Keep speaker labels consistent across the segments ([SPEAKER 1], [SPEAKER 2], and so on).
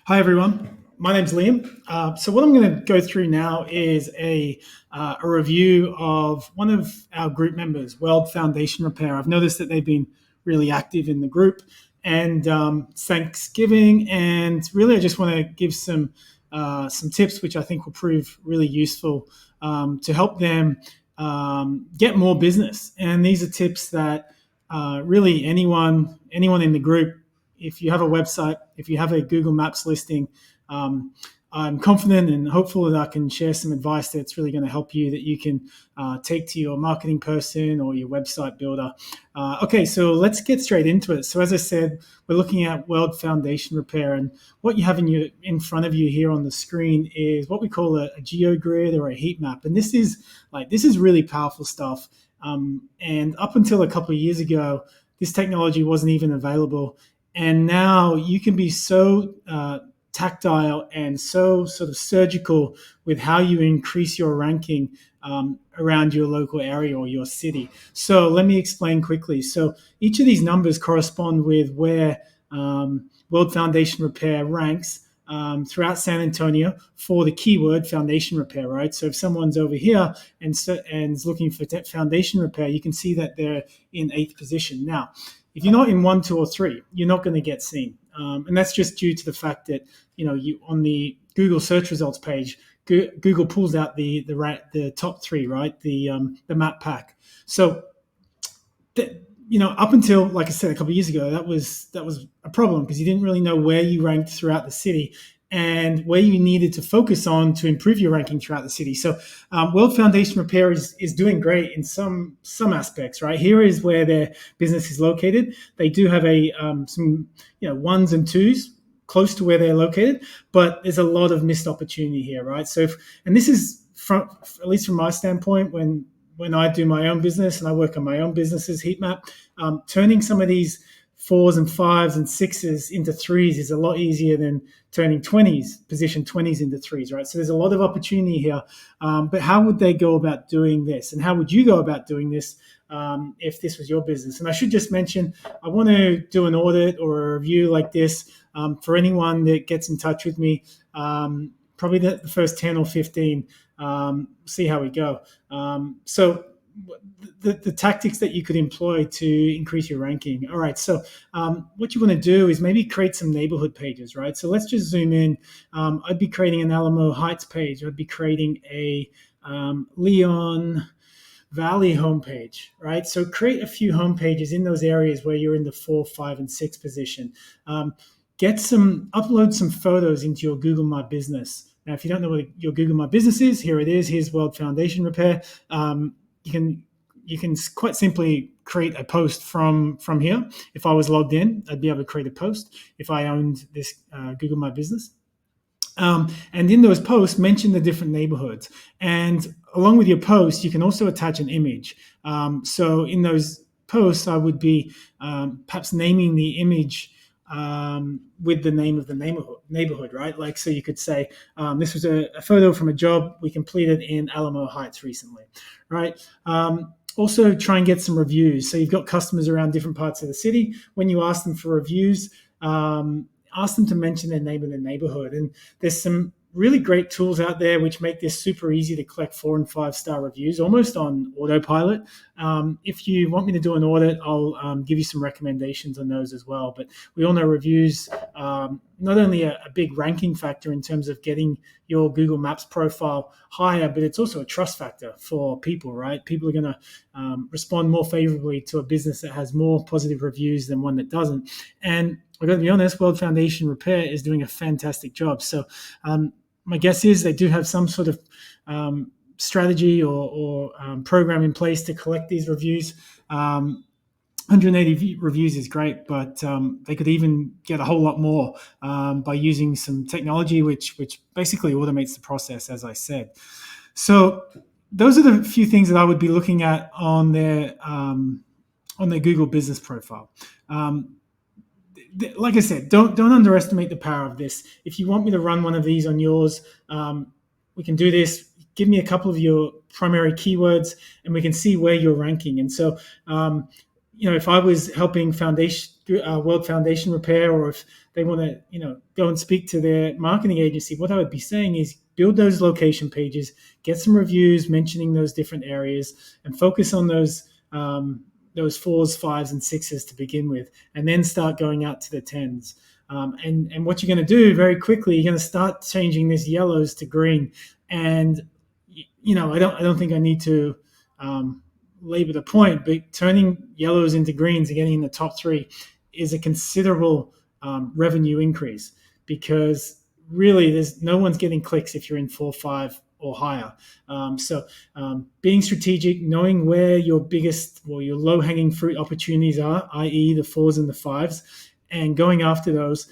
[SPEAKER 1] Hi, everyone. My name's Liam. So what I'm going to go through now is a review of one of our group members, World Foundation Repair. I've noticed that they've been really active in the group, and Thanksgiving, and really I just want to give some tips which I think will prove really useful to help them get more business. And these are tips that really anyone in the group, if you have a website, if you have a Google Maps listing, um, I'm confident and hopeful that I can share some advice that's really going to help you, that you can take to your marketing person or your website builder. Okay, so let's get straight into it. So as I said, we're looking at World Foundation Repair, and what you have in front of you here on the screen is what we call a geogrid or a heat map, and this is really powerful stuff. And up until a couple of years ago, this technology wasn't even available. And now you can be so tactile and so sort of surgical with how you increase your ranking around your local area or your city. So let me explain quickly. So each of these numbers correspond with where World Foundation Repair ranks throughout San Antonio for the keyword foundation repair, right? So if someone's over here and is looking for foundation repair, you can see that they're in 8th position. Now, if you're not in 1, 2, or 3, you're not going to get seen, and that's just due to the fact that you on the Google search results page, Google pulls out the top 3, right? The map pack. So up until, like I said, a couple of years ago, that was a problem because you didn't really know where you ranked throughout the city and where you needed to focus on to improve your ranking throughout the city. So World Foundation Repair is doing great in some aspects, right? Here is where their business is located. They do have some ones and twos close to where they're located, but there's a lot of missed opportunity here, right? So and this is at least from my standpoint, when I do my own business and I work on my own business's heat map, turning some of these 4s and 5s and 6s into 3s is a lot easier than turning position 20s into 3s, right? So there's a lot of opportunity here. But how would they go about doing this? And how would you go about doing this if this was your business? And I should just mention, I want to do an audit or a review like this for anyone that gets in touch with me. Probably the first 10 or 15, see how we go. So the tactics that you could employ to increase your ranking. All right, so what you want to do is maybe create some neighborhood pages, right? So let's just zoom in. I'd be creating an Alamo Heights page. I'd be creating a Leon Valley homepage, right? So create a few homepages in those areas where you're in the 4, 5, and 6 position. Upload some photos into your Google My Business. Now, if you don't know what your Google My Business is, here it is. Here's World Foundation Repair. You can quite simply create a post from here. If I was logged in, I'd be able to create a post if I owned this Google My Business. And in those posts, mention the different neighborhoods. And along with your post, you can also attach an image. So in those posts, I would be perhaps naming the image with the name of the neighborhood, right? Like, so you could say, this was a photo from a job we completed in Alamo Heights recently, right? Also try and get some reviews. So you've got customers around different parts of the city. When you ask them for reviews, ask them to mention their name and their neighborhood. And there's some really great tools out there which make this super easy to collect 4 and 5-star reviews, almost on autopilot. If you want me to do an audit, I'll give you some recommendations on those as well. But we all know reviews, not only a big ranking factor in terms of getting your Google Maps profile higher, but it's also a trust factor for people, right? People are going to respond more favorably to a business that has more positive reviews than one that doesn't. And I've got to be honest, World Foundation Repair is doing a fantastic job. So my guess is they do have some sort of strategy or program in place to collect these reviews. 180 reviews is great, but they could even get a whole lot more by using some technology which basically automates the process, as I said. So those are the few things that I would be looking at on their Google business profile. Like I said, don't underestimate the power of this. If you want me to run one of these on yours, we can do this. Give me a couple of your primary keywords, and we can see where you're ranking. And so, if I was helping World Foundation Repair, or if they want to, go and speak to their marketing agency, what I would be saying is build those location pages, get some reviews mentioning those different areas, and focus on those fours, fives, and sixes to begin with, and then start going out to the tens. And what you're going to do very quickly, you're going to start changing these yellows to green. And I don't think I need to labor the point, but turning yellows into greens and getting in the top three is a considerable revenue increase, because really there's no one's getting clicks if you're in 4, 5 or higher. So being strategic, knowing where your biggest or your low hanging fruit opportunities are, i.e. the fours and the fives, and going after those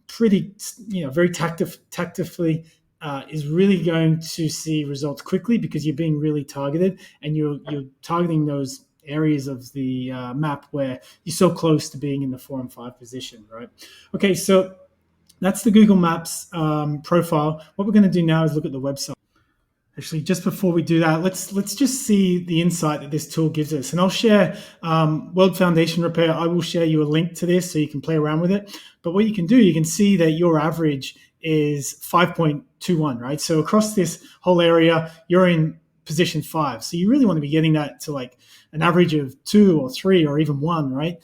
[SPEAKER 1] pretty, very tactically is really going to see results quickly, because you're being really targeted, and you're targeting those areas of the map where you're so close to being in the 4 and 5 position, right? Okay, so that's the Google Maps profile. What we're going to do now is look at the website. Actually, just before we do that, let's just see the insight that this tool gives us. And I'll share World Foundation Repair. I will share you a link to this so you can play around with it. But what you can do, you can see that your average is 5.21, right? So across this whole area, you're in position 5. So you really want to be getting that to like an average of 2 or 3 or even 1, right?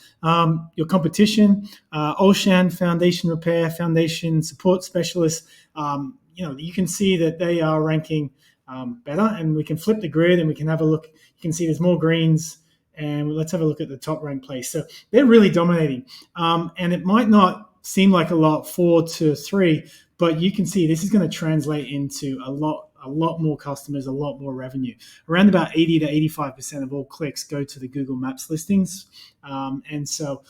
[SPEAKER 1] Your competition, Ocean Foundation Repair, Foundation Support Specialist, you can see that they are ranking better, and we can flip the grid and we can have a look. You can see there's more greens, and let's have a look at the top ranked place. So they're really dominating, and it might not seem like a lot, 4 to 3, but you can see this is going to translate into a lot more customers, a lot more revenue. Around about 80 to 85% of all clicks go to the Google Maps listings, and so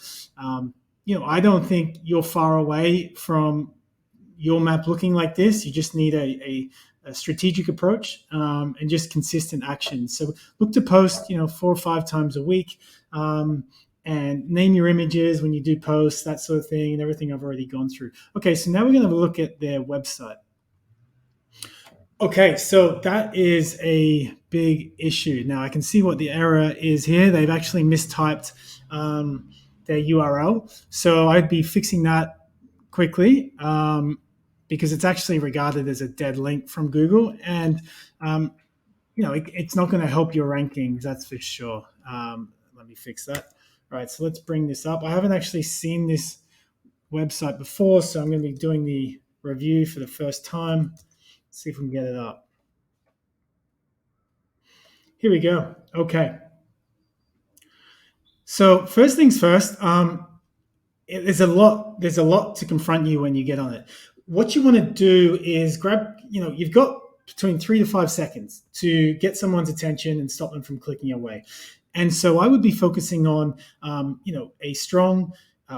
[SPEAKER 1] I don't think you're far away from your map looking like this. You just need a strategic approach and just consistent action. So look to post, 4 or 5 times a week, and name your images when you do posts, that sort of thing, and everything I've already gone through. Okay, so now we're going to have a look at their website. Okay, so that is a big issue. Now I can see what the error is here. They've actually mistyped their URL. So I'd be fixing that quickly, because it's actually regarded as a dead link from Google, and it's not going to help your rankings, that's for sure. Let me fix that. All right, so let's bring this up. I haven't actually seen this website before, so I'm going to be doing the review for the first time. Let's see if we can get it up. Here we go. Okay. So first things first, there's a lot to confront you when you get on it. What you want to do is grab, you've got between 3 to 5 seconds to get someone's attention and stop them from clicking away. And so I would be focusing on, a strong,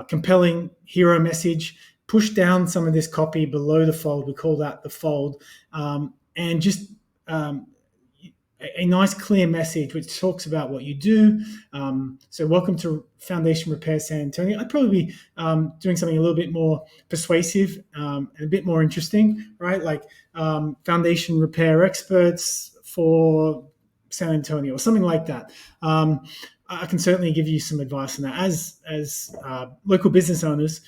[SPEAKER 1] compelling hero message, push down some of this copy below the fold. We call that the fold, and just a nice clear message which talks about what you do. So welcome to Foundation Repair San Antonio. I'd probably be doing something a little bit more persuasive and a bit more interesting, right? Like Foundation Repair Experts for San Antonio or something like that. I can certainly give you some advice on that. As local business owners,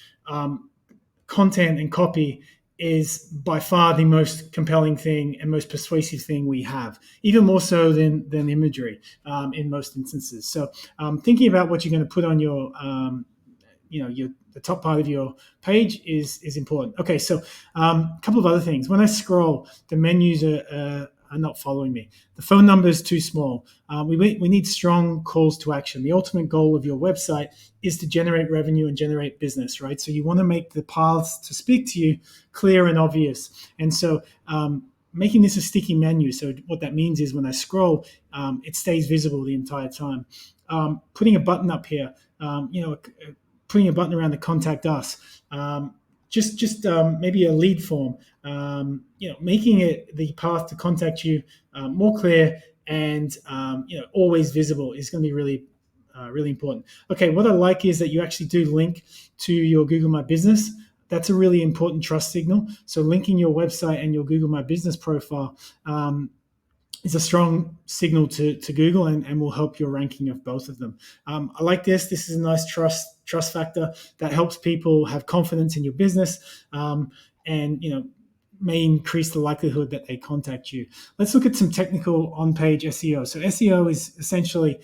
[SPEAKER 1] content and copy is by far the most compelling thing and most persuasive thing we have, even more so than imagery in most instances. So thinking about what you're going to put on your, the top part of your page is important. Okay, so a couple of other things. When I scroll, the menus are not following me. The phone number is too small. We need strong calls to action. The ultimate goal of your website is to generate revenue and generate business, right? So you want to make the paths to speak to you clear and obvious. And so making this a sticky menu. So what that means is when I scroll, it stays visible the entire time. Putting a button up here, putting a button around the contact us. Just maybe a lead form, making it the path to contact you more clear and always visible is going to be really important. Okay, what I like is that you actually do link to your Google My Business. That's a really important trust signal. So linking your website and your Google My Business profile is a strong signal to Google and will help your ranking of both of them. I like this. This is a nice trust trust factor that helps people have confidence in your business, and may increase the likelihood that they contact you. Let's look at some technical on-page SEO. So SEO is essentially,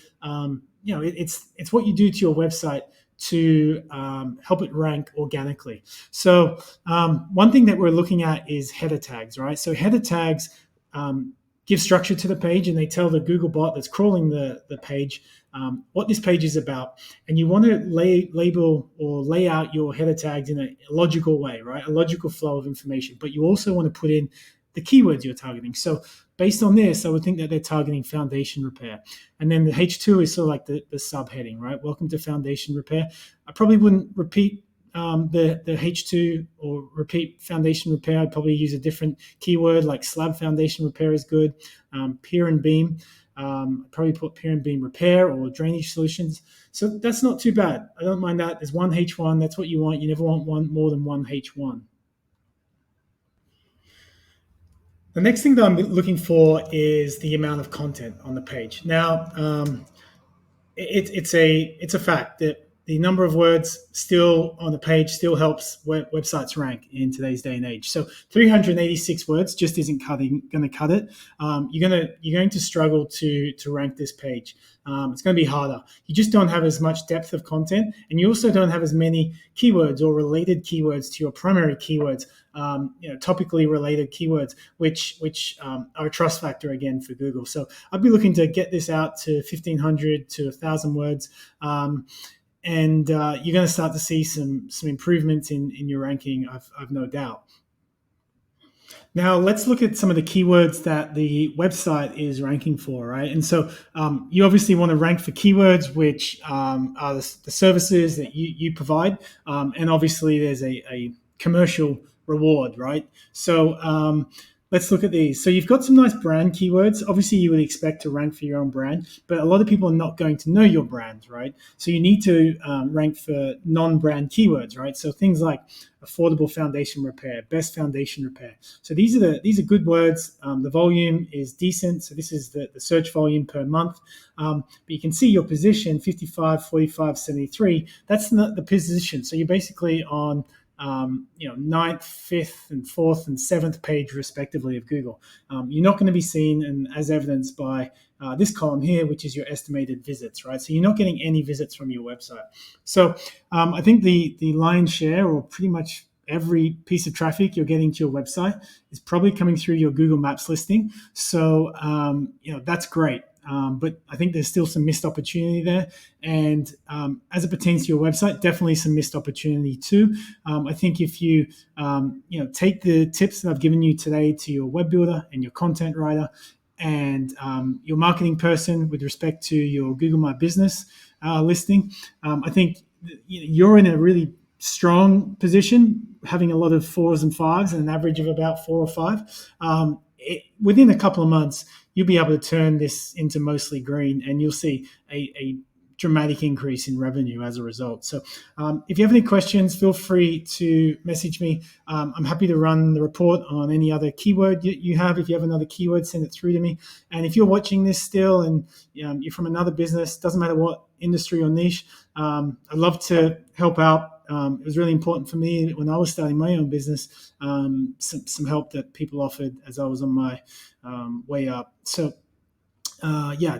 [SPEAKER 1] it's what you do to your website to help it rank organically. So one thing that we're looking at is header tags, right? So header tags give structure to the page, and they tell the Google bot that's crawling the page what this page is about. And you want to label or lay out your header tags in a logical way, right? A logical flow of information. But you also want to put in the keywords you're targeting. So based on this, I would think that they're targeting foundation repair. And then the H2 is sort of like the subheading, right? Welcome to foundation repair. I probably wouldn't repeat the H2 or repeat foundation repair. I'd probably use a different keyword like slab foundation repair is good. Pier and beam. Probably put pier and beam repair or drainage solutions. So that's not too bad. I don't mind that. There's one H1. That's what you want. You never want more than one H1. The next thing that I'm looking for is the amount of content on the page. Now, it's a fact that the number of words still on the page still helps websites rank in today's day and age. So 386 words just isn't going to cut it. You're going to struggle to rank this page. It's going to be harder. You just don't have as much depth of content, and you also don't have as many keywords or related keywords to your primary keywords. Topically related keywords, which are a trust factor again for Google. So I'd be looking to get this out to 1,500 to 1,000 words. And you're going to start to see some improvements in your ranking, I've no doubt. Now, let's look at some of the keywords that the website is ranking for, right? And so you obviously want to rank for keywords which are the services that you provide. And obviously, there's a commercial reward, right? So let's look at these. So you've got some nice brand keywords. Obviously, you would expect to rank for your own brand, but a lot of people are not going to know your brand, right? So you need to rank for non-brand keywords, right? So things like affordable foundation repair, best foundation repair. So these are good words. The volume is decent. So this is the search volume per month. But you can see your position, 55, 45, 73. That's not the position. So you're basically on 9th, 5th, and 4th and 7th page respectively of Google. You're not going to be seen, and as evidenced by this column here, which is your estimated visits, right? So you're not getting any visits from your website. So I think the lion's share, or pretty much every piece of traffic you're getting to your website, is probably coming through your Google Maps listing. So that's great. But I think there's still some missed opportunity there. And as it pertains to your website, definitely some missed opportunity too. I think if you, take the tips that I've given you today to your web builder and your content writer and your marketing person with respect to your Google My Business listing, I think you're in a really strong position, having a lot of 4s and 5s and an average of about 4 or 5. Within a couple of months, you'll be able to turn this into mostly green, and you'll see a dramatic increase in revenue as a result. So if you have any questions, feel free to message me. I'm happy to run the report on any other keyword you have. If you have another keyword, send it through to me. And if you're watching this still and you're from another business, doesn't matter what industry or niche, I'd love to help out. It was really important for me when I was starting my own business, some help that people offered as I was on my way up. So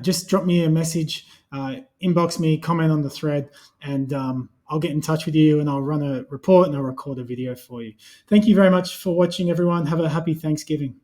[SPEAKER 1] just drop me a message, inbox me, comment on the thread, and I'll get in touch with you and I'll run a report and I'll record a video for you. Thank you very much for watching, everyone. Have a happy Thanksgiving.